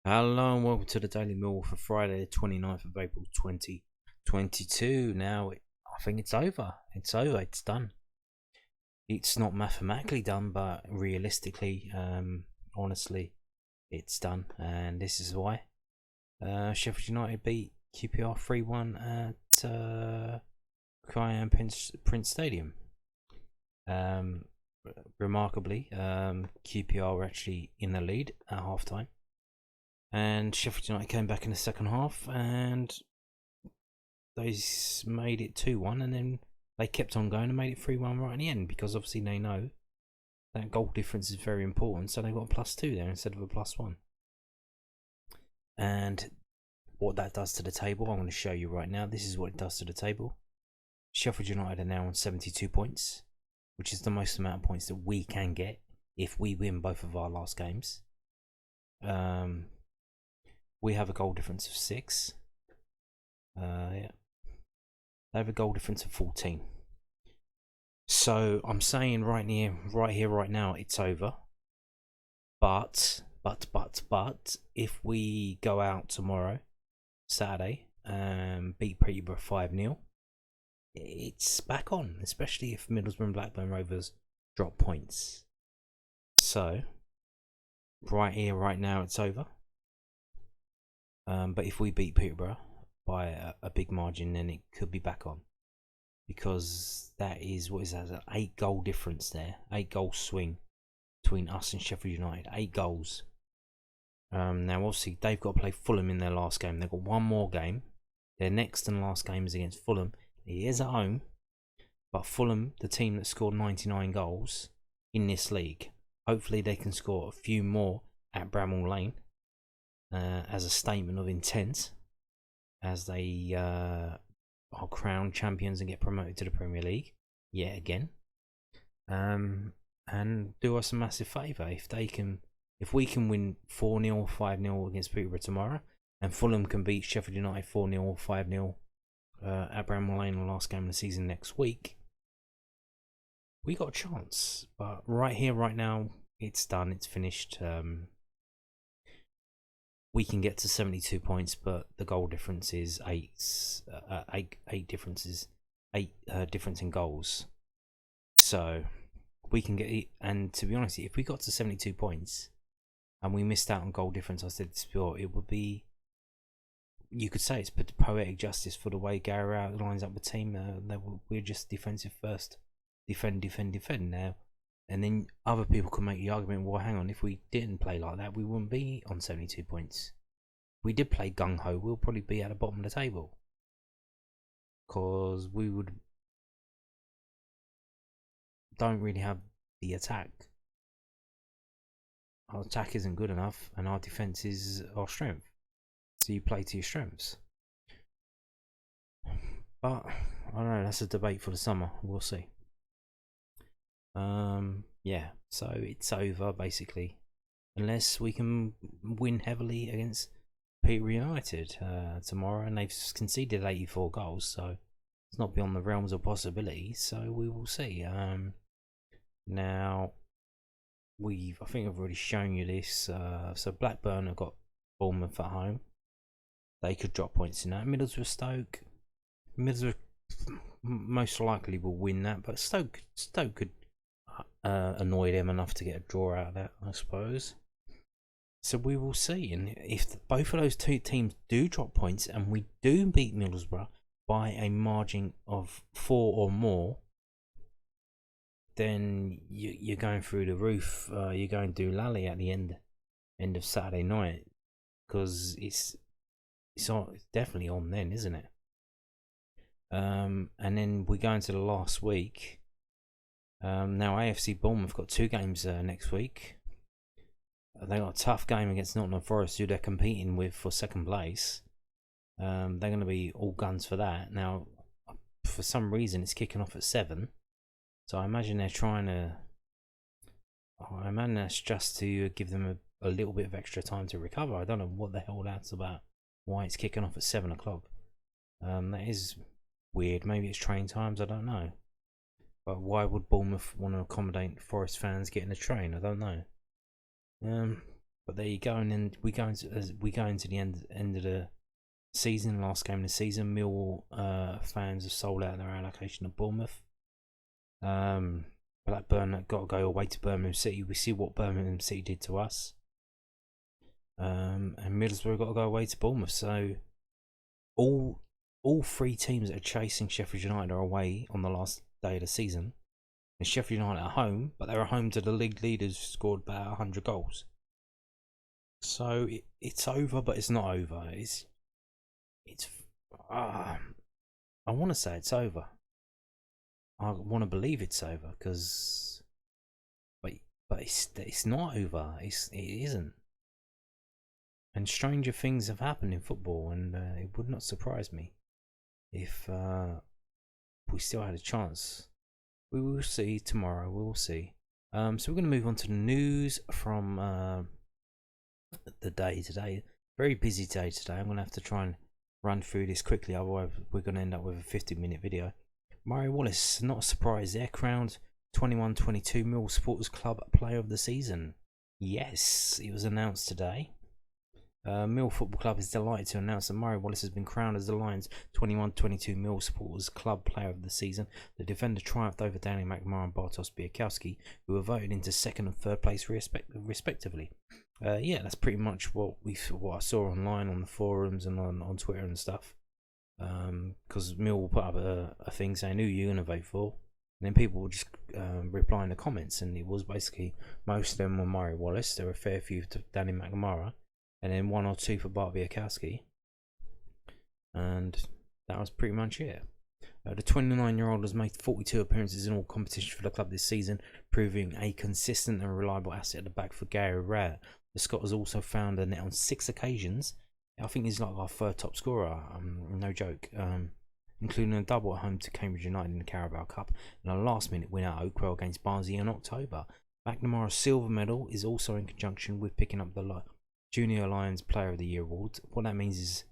Hello and welcome to the Daily Millwall for Friday, the 29th of April 2022. Now, I think it's over. It's over. It's done. It's not mathematically done, but realistically, honestly, it's done. And this is why. Sheffield United beat QPR 3-1 at Crying Prince Stadium. Remarkably, QPR were actually in the lead at half time. And Sheffield United came back in the second half and they made it 2-1, and then they kept on going and made it 3-1 right in the end, because obviously they know that goal difference is very important, so they got a +2 there instead of a +1. And what that does to the table, I'm going to show you right now. This is what it does to the table. Sheffield United are now on 72 points, which is the most amount of points that we can get if we win both of our last games. We have a goal difference of 6. Yeah. They have a goal difference of 14. So I'm saying right here, right now, it's over. But if we go out tomorrow, Saturday, and beat Peterborough 5-0, it's back on, especially if Middlesbrough and Blackburn Rovers drop points. So right here, right now, it's over. But if we beat Peterborough by a big margin, then it could be back on, because that is, what is that, an 8 goal difference there, 8 goal swing between us and Sheffield United, 8 goals. Now obviously they've got to play Fulham in their last game. They've got one more game. Their next and last game is against Fulham. It is at home, but Fulham, the team that scored 99 goals in this league, hopefully they can score a few more at Bramall Lane. As a statement of intent, as they are crowned champions and get promoted to the Premier League yet again, and do us a massive favour if we can win 4-0, 5-0 against Peterborough tomorrow, and Fulham can beat Sheffield United 4-0, 5-0 at Bramall Lane, the last game of the season next week. We got a chance, but right here, right now, it's done. It's finished. We can get to 72 points, but the goal difference is 8 difference in goals. So we can get, and to be honest, if we got to 72 points and we missed out on goal difference, I said this before, it would be, you could say it's poetic justice for the way Gary lines up the team. We're just defensive first, defend now. And then other people can make the argument, well, hang on, if we didn't play like that, we wouldn't be on 72 points. If we did play gung-ho, we'll probably be at the bottom of the table, because we don't really have the attack. Our attack isn't good enough, and our defence is our strength. So you play to your strengths. But I don't know, that's a debate for the summer. We'll see. Yeah, so it's over basically, unless we can win heavily against Peterborough United tomorrow, and they've conceded 84 goals, so it's not beyond the realms of possibility. So we will see. Now I think I've already shown you this. So Blackburn have got Bournemouth at home. They could drop points in that. Middlesbrough Stoke. Middlesbrough most likely will win that, but Stoke could annoy them enough to get a draw out of that, I suppose. So we will see. And if both of those two teams do drop points and we do beat Middlesbrough by a margin of 4 or more, then you're going through the roof. You're going to do Lally at the end of Saturday night, because it's definitely on then, isn't it? And then we go into the last week. Now AFC Bournemouth got 2 games next week. They got a tough game against Nottingham Forest, who they're competing with for second place. They're going to be all guns for that. Now, for some reason, it's kicking off at 7. So I imagine they're trying to. I imagine that's just to give them a little bit of extra time to recover. I don't know what the hell that's about. Why it's kicking off at 7 o'clock. That is weird. Maybe it's train times. I don't know. But why would Bournemouth want to accommodate Forest fans getting a train? I don't know. But there you go, and then we go into the end of the season, last game of the season. Millwall fans have sold out their allocation of Bournemouth. Blackburn got to go away to Birmingham City. We see what Birmingham City did to us. And Middlesbrough got to go away to Bournemouth. So all three teams that are chasing Sheffield United are away on the last day of the season. And Sheffield United are home, but they're at home to the league leaders who scored about 100 goals. So it's over, but it's not over. I want to say it's over. I want to believe it's over, but it's not over. It isn't. And stranger things have happened in football, and it would not surprise me if we still had a chance. We will see tomorrow. We will see. So we're going to move on to the news from the day today. Very busy day today. I'm going to have to try and run through this quickly, otherwise we're going to end up with a 50-minute video. Murray Wallace, not a surprise there, crowned 21-22 Millwall Supporters Club Player of the Season. Yes, it was announced today. Millwall Football Club is delighted to announce that Murray Wallace has been crowned as the Lions 21-22 Millwall Supporters Club Player of the Season. The defender triumphed over Danny McMahon and Bartosz Białkowski, who were voted into second and third place respectively. Yeah, that's pretty much what I saw online on the forums and on Twitter and stuff. Because Millwall put up a thing saying who you're going to vote for, and then people would just reply in the comments, and it was basically most of them were Murray Wallace. There were a fair few to Danny McNamara, and then one or two for Bart Białkowski, and that was pretty much it. The 29-year-old has made 42 appearances in all competitions for the club this season, proving a consistent and reliable asset at the back for Gary Rowett. The Scot has also found a net on 6 occasions. I think he's like our third top scorer, no joke, including a double at home to Cambridge United in the Carabao Cup and a last-minute win at Oakwell against Barnsley in October. McNamara's silver medal is also in conjunction with picking up the Junior Lions Player of the Year award. What that means is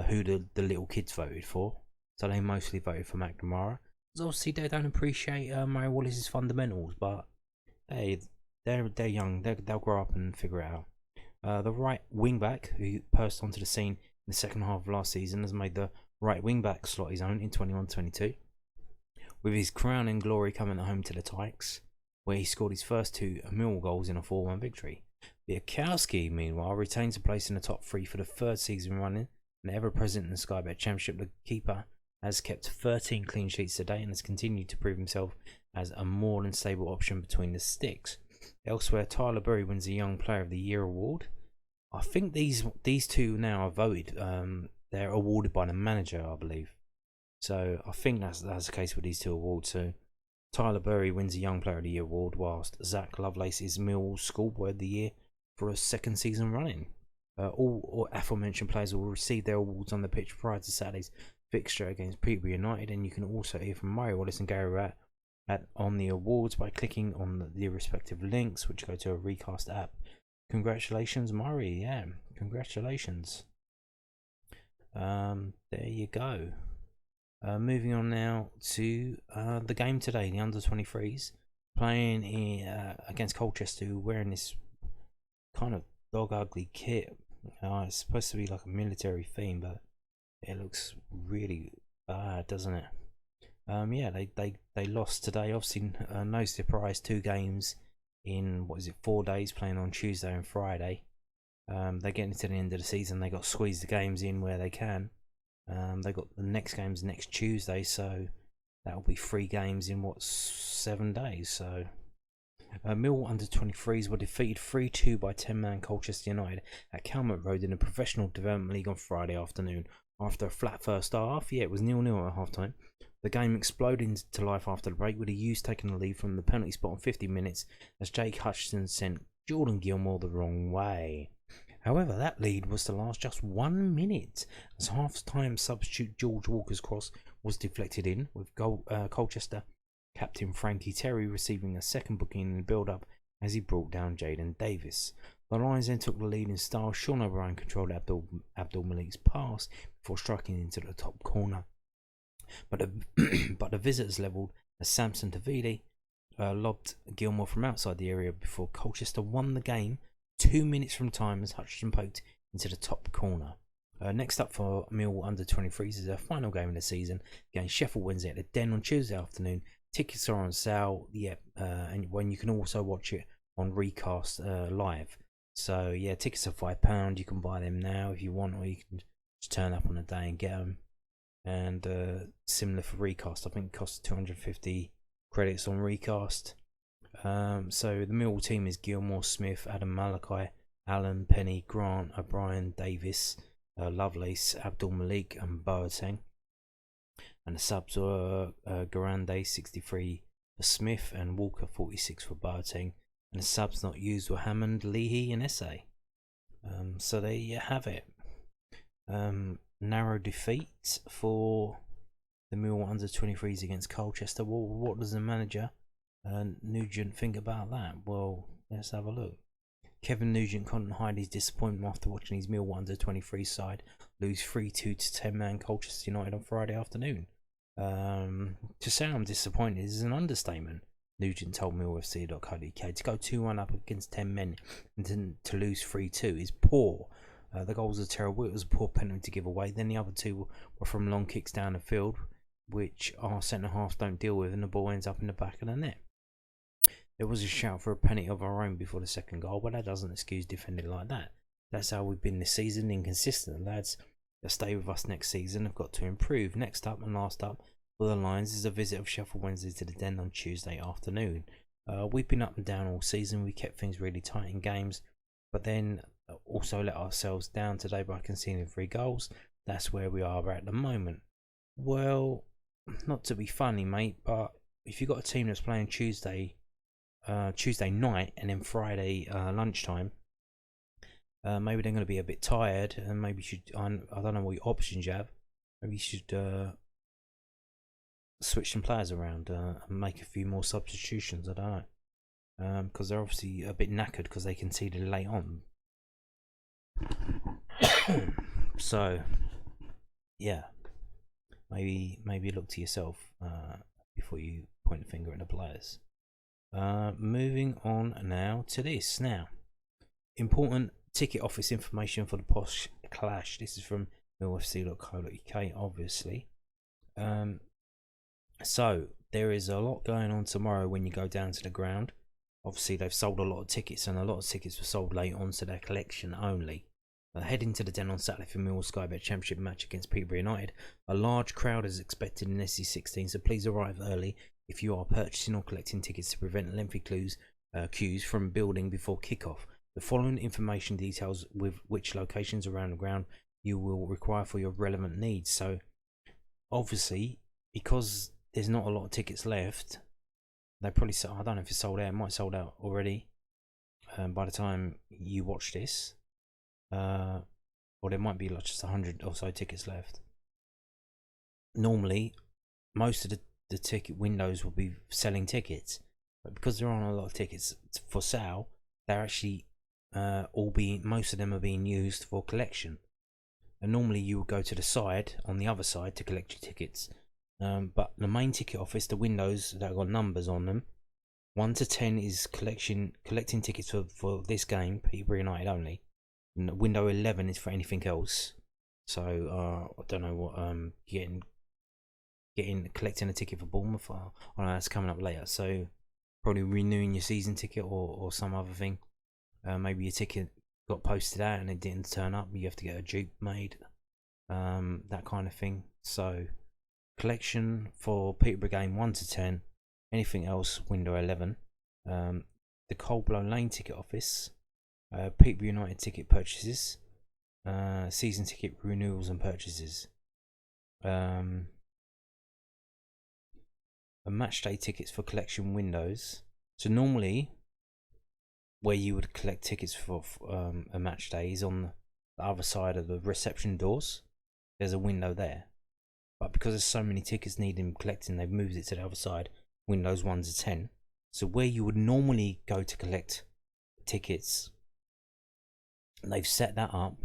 who the little kids voted for. So they mostly voted for McNamara. Because obviously they don't appreciate Murray Wallace's fundamentals, but hey, they're young. They'll grow up and figure it out. The right wing back, who burst onto the scene in the second half of last season, has made the right wing back slot his own in 21-22, with his crowning glory coming at home to the Tykes, where he scored his first 2 Millwall goals in a 4-1 victory. Białkowski, meanwhile, retains a place in the top 3 for the 3rd season running, and ever present in the Sky Bet Championship. The keeper has kept 13 clean sheets today and has continued to prove himself as a more than stable option between the sticks. Elsewhere, Tyler Burry wins the Young Player of the Year award. I think these two now are voted. They're awarded by the manager, I believe. So I think that's the case with these 2 awards. So Tyler Burry wins the Young Player of the Year award, whilst Zach Lovelace is Millwall's Schoolboy of the Year for a 2nd season running. All aforementioned players will receive their awards on the pitch prior to Saturday's fixture against Peterborough United, and you can also hear from Murray Wallace and Gary Rowett on the awards by clicking on the respective links, which go to a Recast app. Congratulations, Murray. Yeah, congratulations. There you go. Moving on now to the game today. The under-23s playing against Colchester, who are wearing this kind of dog ugly kit. It's supposed to be like a military theme, but it looks really bad, doesn't it? Yeah, they lost today. Obviously, no surprise. 2 games in 4 days, playing on Tuesday and Friday. They're getting to the end of the season. They got to squeeze the games in where they can. They got the next games next Tuesday, so that'll be 3 games in 7 days. So Millwall under-23s were defeated 3-2 by 10-man Colchester United at Calmont Road in the Professional Development League on Friday afternoon. After a flat first half, yeah, it was 0-0 at half-time. The game exploded into life after the break, with the U's taking the lead from the penalty spot in 50 minutes as Jake Hutchinson sent Jordan Gilmore the wrong way. However, that lead was to last just 1 minute as half-time substitute George Walker's cross was deflected in, with Colchester captain Frankie Terry receiving a second booking in the build-up as he brought down Jaden Davis. The Lions then took the lead in style. Sean O'Brien controlled Abdul Malik's pass before striking into the top corner. But the visitors levelled as Samson Tavidi lobbed Gilmore from outside the area before Colchester won the game 2 minutes from time as Hutchinson poked into the top corner. Next up for Millwall under-23s is their final game of the season against Sheffield Wednesday at the Den on Tuesday afternoon. Tickets are on sale, and when you can also watch it on Recast live. So yeah, tickets are £5. You can buy them now if you want, or you can just turn up on the day and get them. And similar for Recast, I think it costs 250 credits on Recast. So the Millwall team is Gilmore, Smith, Adam Malachi, Allen, Penny, Grant, O'Brien, Davis, Lovelace, Abdul Malik and Boateng. And the subs were Garande 63 for Smith and Walker 46 for Boateng. And the subs not used were Hammond, Leahy and Essay. So there you have it. Narrow defeat for the Millwall under-23s against Colchester. Well, what does the manager Nugent think about that? Well, let's have a look. Kevin Nugent couldn't hide his disappointment after watching his Millwall under-23 side lose 3-2 to 10-man Colchester United on Friday afternoon. To say I'm disappointed is an understatement, Nugent told millfc.co.uk. To go 2-1 up against 10 men and to lose 3-2 is poor. The goals are terrible. It was a poor penalty to give away. Then the other two were from long kicks down the field, which our centre-halves don't deal with, and the ball ends up in the back of the net. There was a shout for a penalty of our own before the second goal, but that doesn't excuse defending like that. That's how we've been this season, inconsistent. Lads that stay with us next season have got to improve. Next up and last up for the Lions is a visit of Sheffield Wednesday to the Den on Tuesday afternoon. We've been up and down all season. We kept things really tight in games, but then also let ourselves down today by conceding 3 goals. That's where we are at the moment. Well, not to be funny, mate, but if you've got a team that's playing Tuesday night and then Friday lunchtime, maybe they're going to be a bit tired, and maybe you should, I don't know what options you have, maybe you should switch some players around and make a few more substitutions. I don't know, because they're obviously a bit knackered because they conceded late on. So yeah, maybe look to yourself before you point the finger at the players. Moving on now to this. Now, important ticket office information for the Posh Clash. This is from millfc.co.uk, obviously. So there is a lot going on tomorrow when you go down to the ground. Obviously, they've sold a lot of tickets, and a lot of tickets were sold late on, so they're collection only. Heading to the Den on Saturday for Millwall Sky Bet Championship match against Peterborough United. A large crowd is expected in SC16, so please arrive early if you are purchasing or collecting tickets to prevent lengthy queues from building before kick-off. The following information details with which locations around the ground you will require for your relevant needs. So, obviously, because there's not a lot of tickets left, they probably sell, I don't know if it's sold out. It might have sold out already by the time you watch this. Or there might be like just 100 or so tickets left. Normally, most of the ticket windows will be selling tickets, but because there aren't a lot of tickets for sale, they're actually most of them are being used for collection. And normally you would go to the side, on the other side, to collect your tickets. But the main ticket office, the windows that have got numbers on them, 1 to 10 is collecting tickets for this game, Peterborough United only. And window 11 is for anything else. So I don't know what collecting a ticket for Bournemouth. I know that's coming up later. So probably renewing your season ticket or some other thing. Maybe your ticket got posted out and it didn't turn up. You have to get a dupe made. That kind of thing. So collection for Peterborough game 1 to 10. Anything else, window 11. The Coldblow Lane ticket office. Peterborough United ticket purchases, season ticket renewals and purchases, match day tickets for collection windows. So normally, where you would collect tickets for a match day is on the other side of the reception doors. There's a window there, but because there's so many tickets needing collecting, they've moved it to the other side, windows 1 to 10. So where you would normally go to collect tickets, they've set that up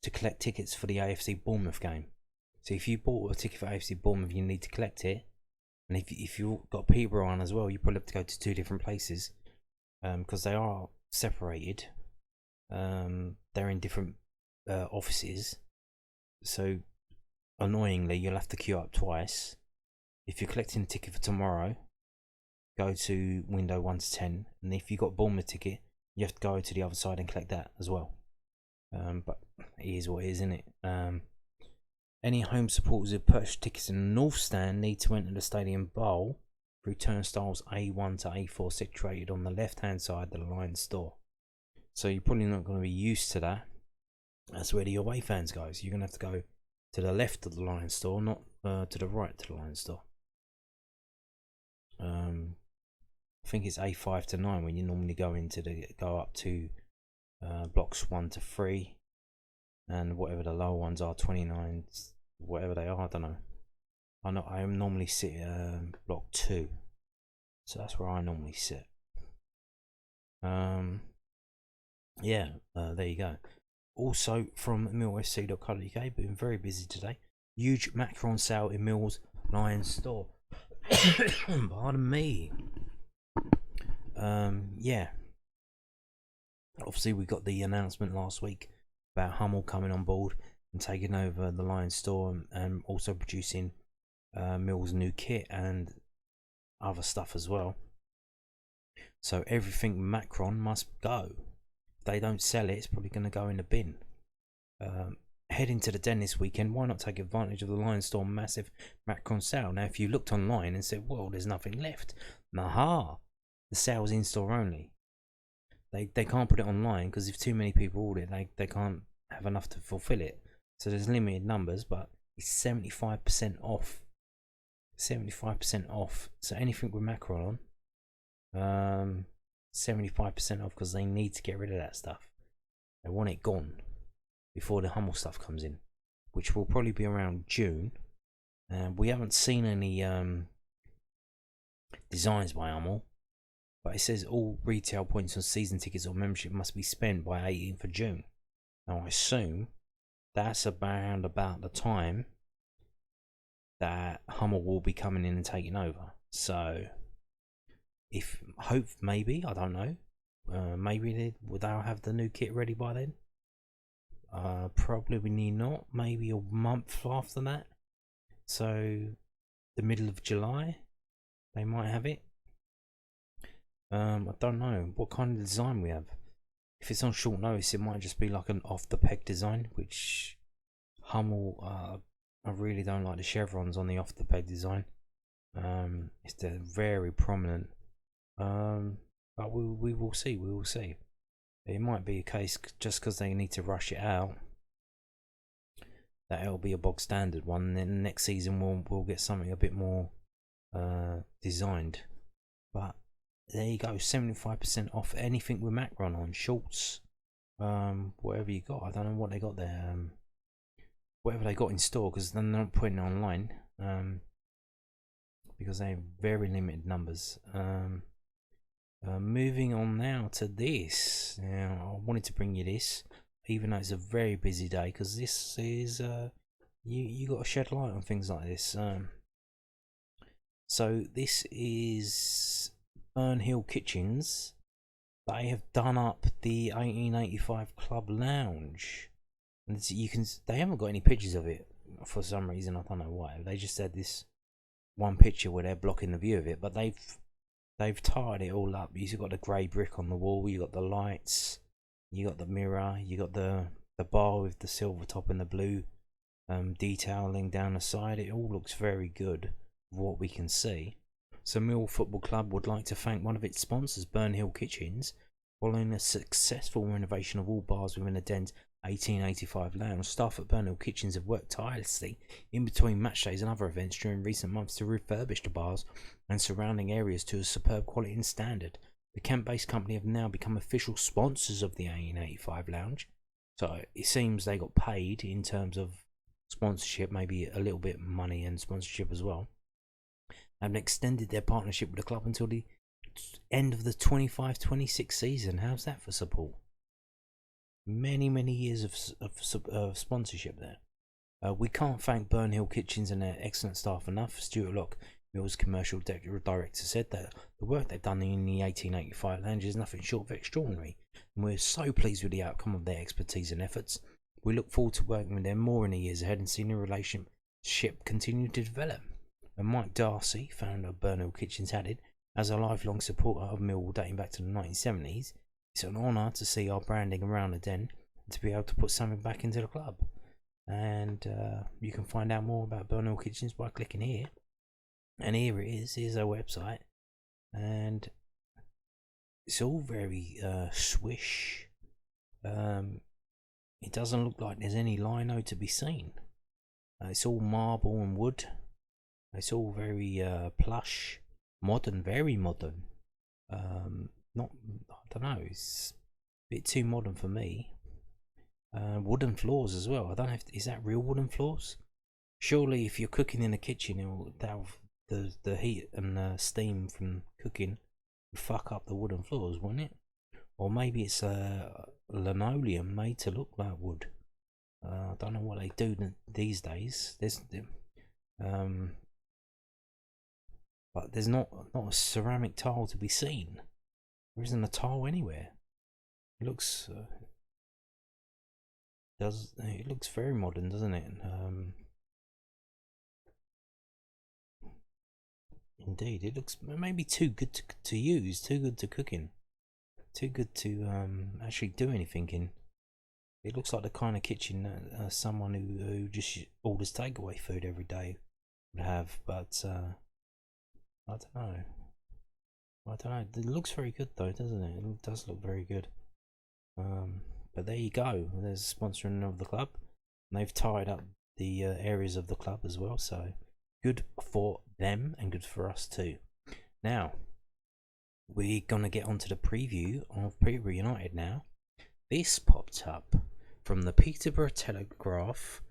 to collect tickets for the AFC Bournemouth game. So if you bought a ticket for AFC Bournemouth, you need to collect it. And if you've got Peterborough on as well, you probably have to go to 2 different places because they are separated. they're in different offices, so annoyingly you'll have to queue up twice. If you're collecting a ticket for tomorrow, go to window 1 to 10, and if you've got a Bournemouth ticket, you have to go to the other side and collect that as well. But it is what it is, isn't it? Any home supporters who purchase tickets in the North Stand need to enter the Stadium Bowl through turnstiles A1 to A4 situated on the left-hand side of the Lions store. So you're probably not going to be used to that. That's where the away fans go. So you're going to have to go to the left of the Lions store, not to the right of the Lions store. I think it's A5 to 9 when you normally go up to blocks 1 to 3, and whatever the lower ones are, 29, whatever they are, I don't know. I normally sit block 2, so that's where I normally sit. Yeah, there you go. Also from millfc.co.uk, been very busy today. Huge Macron sale in Mill's Lions store. Pardon me. Yeah. Obviously, we got the announcement last week about Hummel coming on board and taking over the Lions store, and also producing Mill's new kit and other stuff as well. So everything Macron must go. If they don't sell it, it's probably going to go in the bin. Heading to the Den this weekend, why not take advantage of the Lions store massive Macron sale? Now, if you looked online and said, well, there's nothing left, aha, the sale's in store only. They can't put it online because if too many people order it, they can't have enough to fulfill it. So there's limited numbers, but it's 75% off. 75% off. So anything with Macron on, 75% off, because they need to get rid of that stuff. They want it gone before the Hummel stuff comes in, which will probably be around June. We haven't seen any designs by Hummel, but it says all retail points on season tickets or membership must be spent by 18th of June. Now I assume that's around about the time that Hummel will be coming in and taking over. So maybe, I don't know, maybe they'll have the new kit ready by then. Probably not. Maybe a month after that. So the middle of July, they might have it. I don't know what kind of design we have. If it's on short notice, it might just be like an off-the-peg design, which Hummel, I really don't like the chevrons on the off-the-peg design. They're very prominent. But we will see. We will see. It might be a case just because they need to rush it out that it'll be a bog standard one. And then next season we'll get something a bit more designed. But there you go, 75% off anything with Macron on, shorts, whatever you got. I don't know what they got there. Whatever they got in store, because they're not putting it online. Because they have very limited numbers. Moving on now to this. Now, I wanted to bring you this, even though it's a very busy day, because this is you got to shed light on things like this. So this is Burnhill Kitchens. They have done up the 1885 Club Lounge, and they haven't got any pictures of it for some reason. I don't know why. They just had this one picture where they're blocking the view of it, but they've tied it all up. You've got the grey brick on the wall, you got the lights, you got the mirror, you got the bar with the silver top and the blue detailing down the side. It all looks very good of what we can see. So Millwall Football Club would like to thank one of its sponsors, Burnhill Kitchens, following a successful renovation of all bars within the Den's 1885 lounge. Staff at Burnhill Kitchens have worked tirelessly in between match days and other events during recent months to refurbish the bars and surrounding areas to a superb quality and standard. The Kent-based company have now become official sponsors of the 1885 lounge. So it seems they got paid in terms of sponsorship, maybe a little bit of money and sponsorship as well, and extended their partnership with the club until the end of the 25-26 season. How's that for support? Many years of sponsorship there. We can't thank Burnhill Kitchens and their excellent staff enough. Stuart Locke, Mill's commercial director, said that the work they've done in the 1885 lounge is nothing short of extraordinary. and we're so pleased with the outcome of their expertise and efforts. We look forward to working with them more in the years ahead and seeing the relationship continue to develop. And Mike Darcy, founder of Burnhill Kitchens, added, as a lifelong supporter of Millwall dating back to the 1970s, it's an honour to see our branding around the den and to be able to put something back into the club. And you can find out more about Burnhill Kitchens by clicking here. And here it is. Here's our website. And it's all very swish. It doesn't look like there's any lino to be seen. It's all marble and wood. It's all very plush, modern, very modern. Not, I don't know, it's a bit too modern for me. Wooden floors as well. I don't know if is that real wooden floors. Surely, if you're cooking in a kitchen, the heat and steam from cooking would fuck up the wooden floors, wouldn't it? Or maybe it's linoleum made to look like wood. I don't know what they do these days. But there's not a ceramic tile to be seen. There isn't a tile anywhere. It looks it looks very modern, doesn't it? Indeed, it looks maybe too good to use, too good to cook in, too good to actually do anything in. It looks like the kind of kitchen that someone who just orders takeaway food every day would have, but I don't know. It looks very good though, doesn't it? It does look very good. But there you go. There's sponsoring of the club. And they've tied up the areas of the club as well, so good for them and good for us too. Now, we're going to get onto the preview of Peterborough United now. This popped up from the Peterborough Telegraph,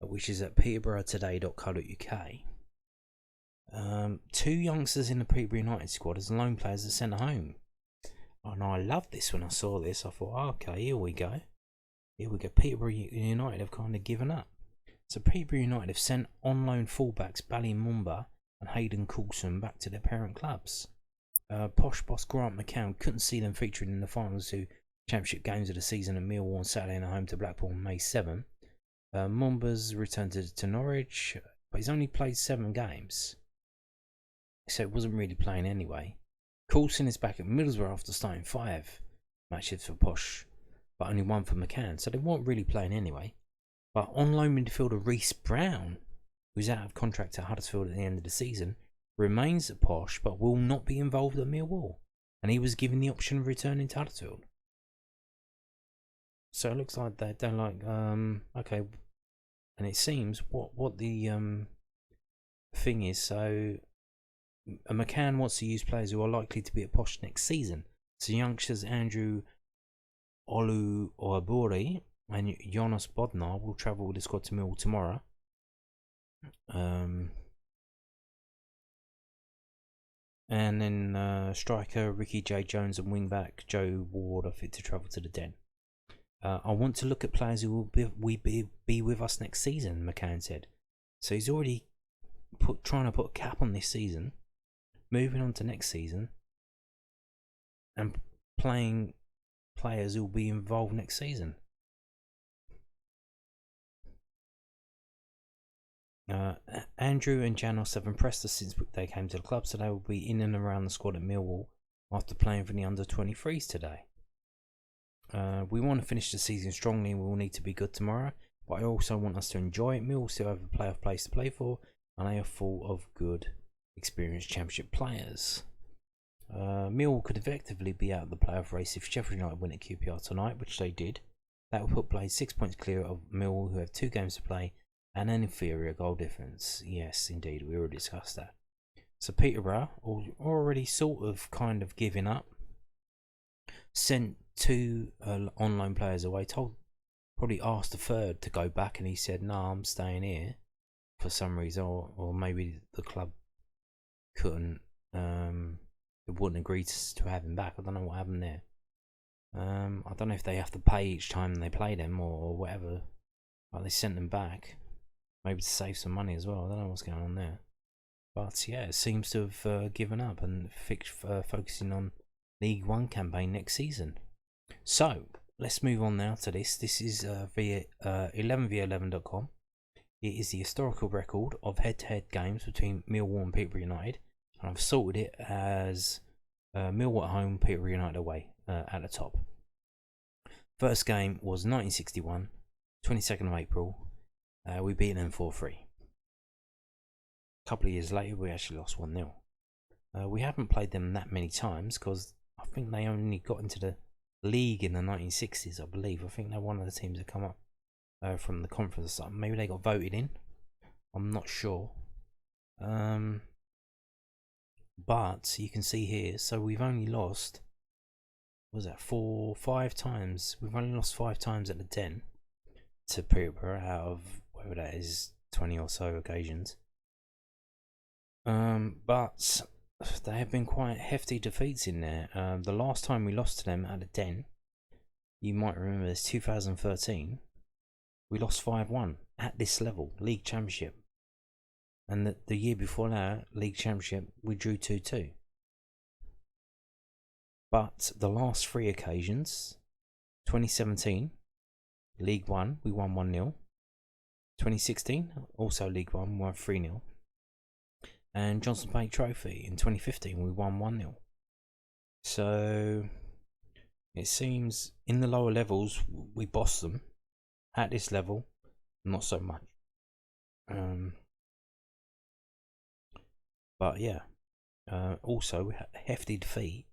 which is at peterboroughtoday.co.uk. Two youngsters in the Peterborough United squad as loan players are sent home. And I loved this when I saw this. I thought, okay, here we go. Peterborough United have kind of given up. So Peterborough United have sent on loan fullbacks Bally Mumba and Hayden Coulson back to their parent clubs. Posh boss Grant McCann couldn't see them featuring in the final two championship games of the season at Millwall on Saturday and home to Blackpool on May 7. Mumba's returned to Norwich, but he's only played 7 games, so it wasn't really playing anyway. Coulson is back at Middlesbrough after starting 5 matches for Posh, but only 1 for McCann, so they weren't really playing anyway. But on loan midfielder Reece Brown, who's out of contract at Huddersfield at the end of the season, remains at Posh but will not be involved at Millwall, and he was given the option of returning to Huddersfield. So it looks like they're like, okay, and it seems what the thing is. So McCann wants to use players who are likely to be at Posh next season. So youngsters Andrew Oluwabori and Jonas Bodnar will travel with the squad to Millwall tomorrow. And then striker Ricky J. Jones and wingback Joe Ward are fit to travel to the Den. I want to look at players who will be with us next season, McCann said. So he's already trying to put a cap on this season, moving on to next season, and playing players who will be involved next season. Andrew and Janos have impressed us since they came to the club, so they will be in and around the squad at Millwall after playing for the under-23s today. We want to finish the season strongly and we will need to be good tomorrow, but I also want us to enjoy it. Millwall still have a playoff place to play for, and they are full of good, experienced championship players. Millwall could effectively be out of the playoff race if Sheffield United win at QPR tonight, which they did. That will put Blades 6 points clear of Millwall, who have 2 games to play and an inferior goal difference. Yes, indeed, we already discussed that. So Peterborough, already sort of kind of giving up, sent 2 on-loan players away, probably asked the third to go back, and he said, no, I'm staying here for some reason, or maybe the club couldn't, wouldn't agree to have him back. I don't know what happened there. I don't know if they have to pay each time they play them or whatever, but they sent them back, maybe to save some money as well. I don't know what's going on there, but yeah, it seems to have given up and focusing on League One campaign next season. So let's move on now to this. This is via 11v11.com. It is the historical record of head-to-head games between Millwall and Peterborough United, and I've sorted it as Millwall at home, Peterborough United away at the top. First game was 1961, 22nd of April. We beat them 4-3. A couple of years later, we actually lost 1-0. We haven't played them that many times because I think they only got into the league in the 1960s, I believe. I think they're one of the teams that come up from the conference or something. Maybe they got voted in. I'm not sure. But you can see here, so we've only lost, what was that, 5 times? We've only lost 5 times at the Den to Peterborough out of whatever that is, 20 or so occasions. But there have been quite hefty defeats in there. The last time we lost to them at the Den, you might remember, it's 2013. We lost 5-1 at this level, League Championship. And the year before that, League Championship, we drew 2-2. But the last 3 occasions, 2017, League 1, we won 1-0. 2016, also League 1, we won 3-0. And Johnson Bank Trophy in 2015, we won 1-0. So it seems in the lower levels, we bossed them. At this level, not so much. But yeah, also we had a hefty defeat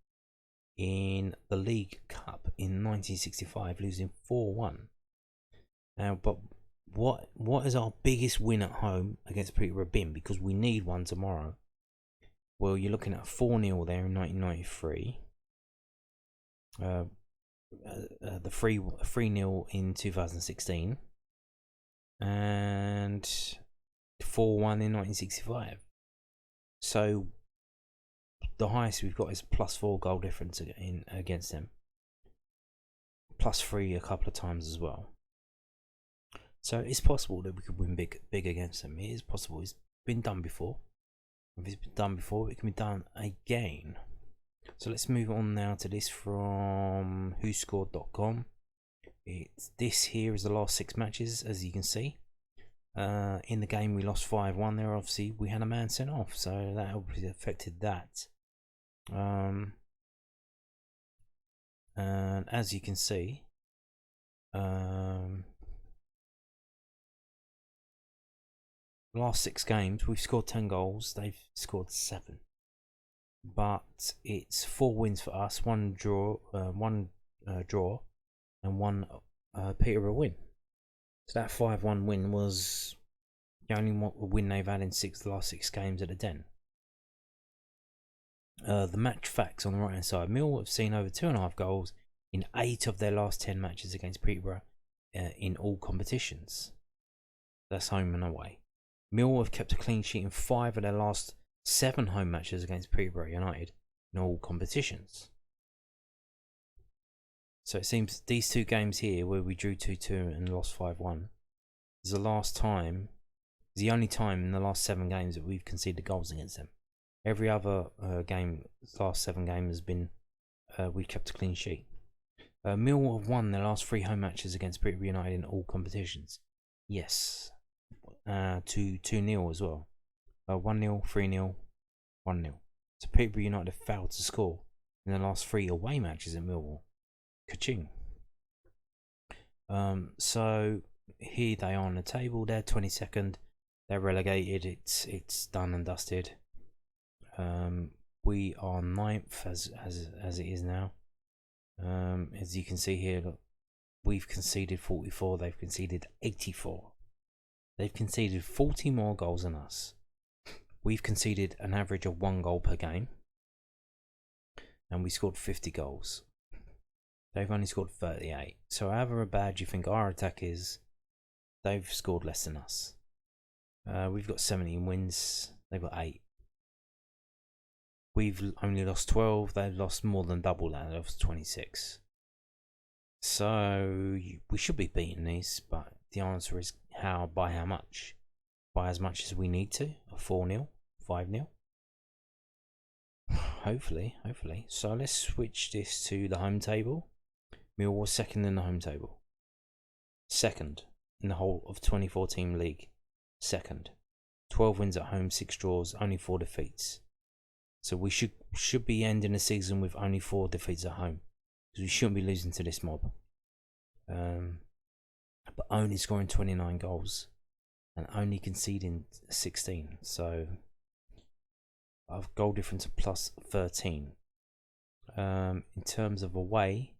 in the League Cup in 1965, losing 4-1. Now, but what is our biggest win at home against Peterborough been? Because we need one tomorrow. Well, you're looking at 4-0 there in 1993. The 3-0 in 2016. And 4-1 in 1965. So the highest we've got is +4 goal difference against them. +3 a couple of times as well. So it's possible that we could win big against them. It is possible. It's been done before. If it's been done before, it can be done again. So let's move on now to this from whoscored.com. This here is the last 6 matches, as you can see. In the game we lost 5-1 there, obviously we had a man sent off, so that obviously affected that. And as you can see, last 6 games we've scored 10 goals, they've scored 7. But it's 4 wins for us, 1 draw, and 1 Peterborough win. So that 5-1 win was the only win they've had in the last 6 games at the Den. The match facts on the right hand side. Millwall have seen over 2.5 goals in 8 of their last 10 matches against Peterborough in all competitions. That's home and away. Millwall have kept a clean sheet in 5 of their last 7 home matches against Peterborough United in all competitions. So it seems these 2 games here where we drew 2-2 and lost 5-1 is the only time in the last 7 games that we've conceded goals against them. Every other game, the last 7 games has been we've kept a clean sheet. Millwall have won their last 3 home matches against Peterborough United in all competitions. Yes, 2-0 as well. 1-0, 3-0, 1-0. So Peterborough United have failed to score in the last 3 away matches at Millwall. Ka-ching. So here they are on the table. They're 22nd. They're relegated. It's done and dusted. We are 9th as it is now. As you can see here, look, we've conceded 44. They've conceded 84. They've conceded 40 more goals than us. We've conceded an average of 1 goal per game, and we scored 50 goals. They've only scored 38. So however bad you think our attack is, they've scored less than us. We've got 17 wins. They've got 8. We've only lost 12. They've lost more than double that. They've lost 26. So we should be beating these, but the answer is by how much? By as much as we need to. 4-0, 5-0. Hopefully. So let's switch this to the home table. Millwall second in the home table. Second in the whole of 24-team league. Second. 12 wins at home, 6 draws, only 4 defeats. So we should be ending the season with only 4 defeats at home. Because we shouldn't be losing to this mob. But only scoring 29 goals. And only conceding 16. So our goal difference of plus 13. In terms of away,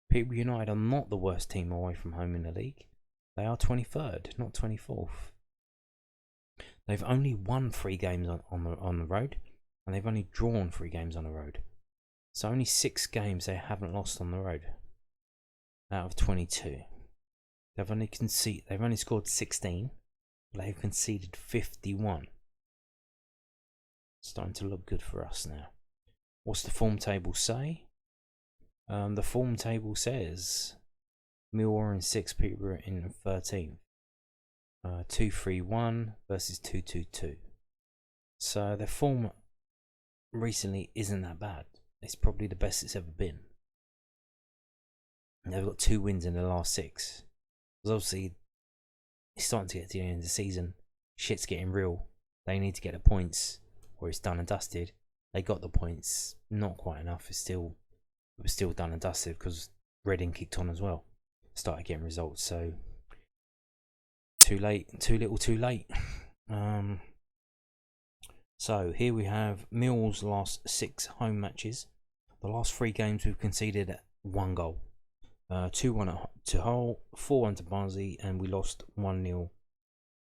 Peterborough United are not the worst team away from home in the league. They are 23rd, not 24th. They've only won 3 games on the road, and they've only drawn 3 games on the road. So only 6 games they haven't lost on the road out of 22. They've only scored 16. They've conceded 51. Starting to look good for us now. What's the form table say? The form table says Millwall in 6th, Peterborough in 13th. 2-3-1 versus 2-2-2. So their form recently isn't that bad. It's probably the best it's ever been. And they've got 2 wins in the last 6. Because obviously it's starting to get to the end of the season. Shit's getting real. They need to get the points or it's done and dusted. They got the points, not quite enough. It was still done and dusted because Reading kicked on as well. Started getting results, so too late, too little, too late. So here we have Millwall's last 6 home matches. The last 3 games we've conceded 1 goal. 2-1 to Hull, 4-1 to Barnsley, and we lost 1-0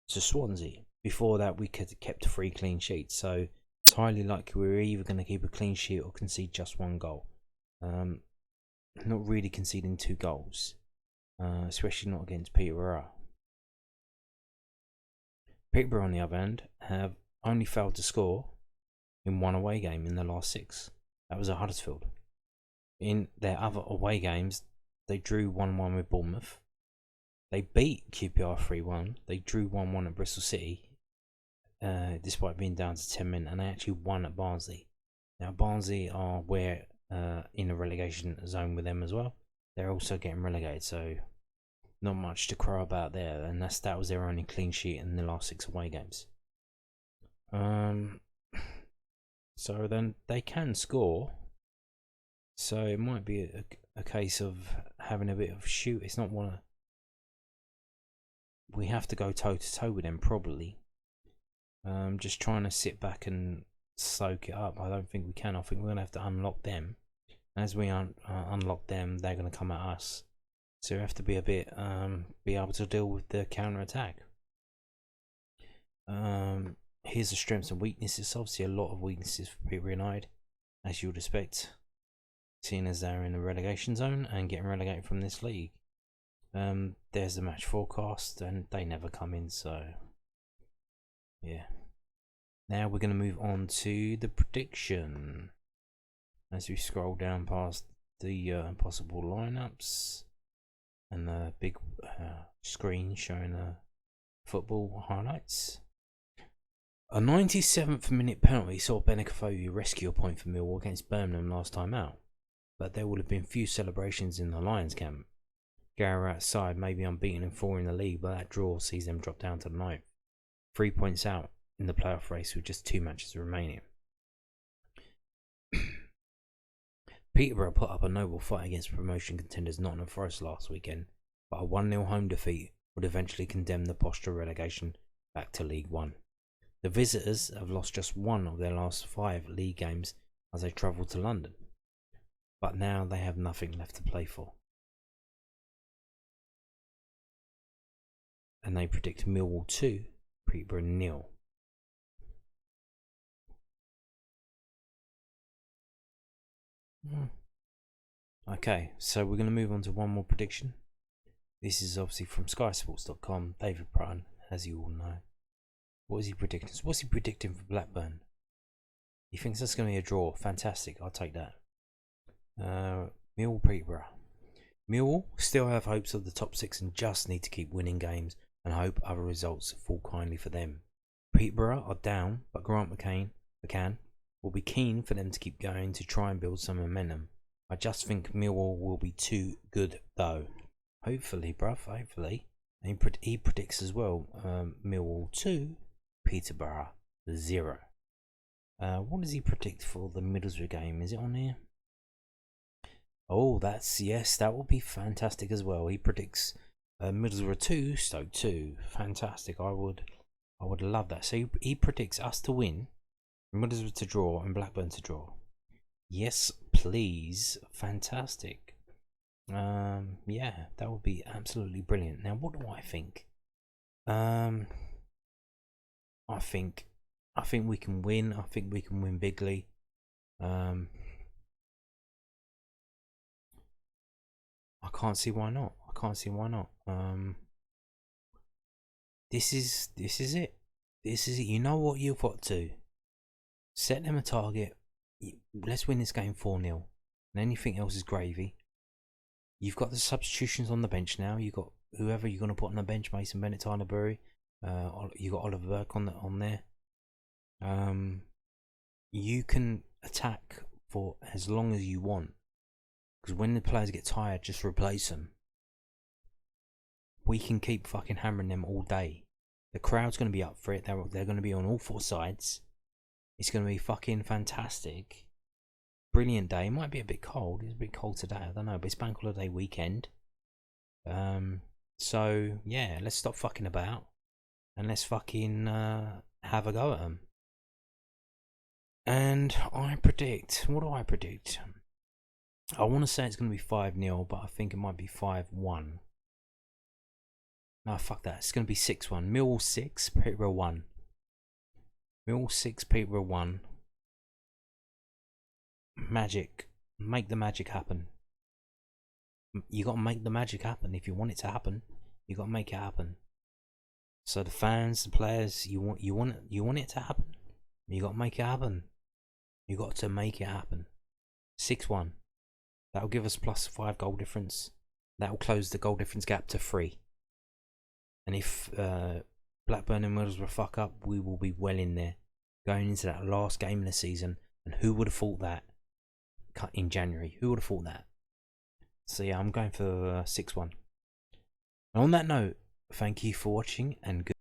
to Swansea. Before that, we kept 3 clean sheets. So it's highly likely we're either going to keep a clean sheet or concede just 1 goal. Not really conceding 2 goals, especially not against Peterborough. Peterborough, on the other hand, have only failed to score in 1 away game in the last 6. That was at Huddersfield. In their other away games, they drew 1-1 with Bournemouth. They beat QPR 3-1. They drew 1-1 at Bristol City, despite being down to 10 men, and they actually won at Barnsley. Now, Barnsley are in a relegation zone with them as well. They're also getting relegated, so not much to cry about there. And that was their only clean sheet in the last 6 away games. So then they can score. So it might be a case of having a bit of shoot. It's not one. We have to go toe to toe with them probably. Just trying to sit back and soak it up. I don't think we can. I think we're gonna have to unlock them. As we unlock them, they're gonna come at us. So we have to be able to deal with the counter attack. Here's the strengths and weaknesses. Obviously, a lot of weaknesses for Peterborough United, as you would expect, seeing as they're in the relegation zone and getting relegated from this league. There's the match forecast, and they never come in. So, yeah. Now we're going to move on to the prediction. As we scroll down past the possible lineups and the big screen showing football highlights. A 97th minute penalty saw Benacafoyu rescue a point for Millwall against Birmingham last time out, but there would have been few celebrations in the Lions camp. Garrett's side may be unbeaten and 4 in the league, but that draw sees them drop down to the 9th. 3 points out in the playoff race with just 2 matches remaining. Peterborough put up a noble fight against promotion contenders Nottingham Forest last weekend, but a 1-0 home defeat would eventually condemn the posture relegation back to League One. The visitors have lost just 1 of their last 5 league games as they travel to London, but now they have nothing left to play for. And they predict Millwall 2, Peterborough 0. Okay, so we're going to move on to one more prediction. This is obviously from SkySports.com. David Prutton, as you all know. What is he predicting? What's he predicting for Blackburn? He thinks that's going to be a draw. Fantastic, I'll take that. Millwall, Peterborough. Millwall still have hopes of the top 6 and just need to keep winning games and hope other results fall kindly for them. Peterborough are down, but Grant McCann will be keen for them to keep going to try and build some momentum. I just think Millwall will be too good though. Hopefully, bruv, hopefully. And he predicts as well, Millwall 2, Peterborough 0. What does he predict for the Middlesbrough game? Is it on here? Oh, yes, that will be fantastic as well. He predicts Middlesbrough 2, Stoke 2. Fantastic. I would love that. So he predicts us to win, Middlesbrough to draw, and Blackburn to draw. Yes, please. Fantastic. Yeah, that would be absolutely brilliant. Now, what do I think? I think we can win. I think we can win bigly. I can't see why not. This is it. You know what you've got to set them a target. Let's win this game 4-0, and anything else is gravy. You've got the substitutions on the bench now. You've got whoever you're going to put on the bench, Mason Bennett, Tyler Bury. You got Oliver Burke on there. You can attack for as long as you want, because when the players get tired, just replace them. We can keep fucking hammering them all day. The crowd's going to be up for it. They're going to be on all four sides. It's going to be fucking fantastic. Brilliant day. It might be a bit cold. It's a bit cold today. I don't know, but it's bank holiday weekend. So yeah, let's stop fucking about and let's fucking have a go at them. And I predict. What do I predict? I want to say it's going to be 5-0, but I think it might be 5-1. No, fuck that. It's going to be 6-1. Millwall 6, Peterborough 1. Millwall 6, Peterborough 1. Magic. Make the magic happen. You got to make the magic happen. If you want it to happen, you got to make it happen. So the fans, the players, you want it to happen. You got to make it happen. You got to make it happen. 6-1. That'll give us plus 5 goal difference. That'll close the goal difference gap to 3. And if Blackburn and Middlesbrough fuck up, we will be well in there going into that last game of the season. And who would have thought that in January? Who would have thought that? So yeah, I'm going for 6-1. And on that note, thank you for watching and good.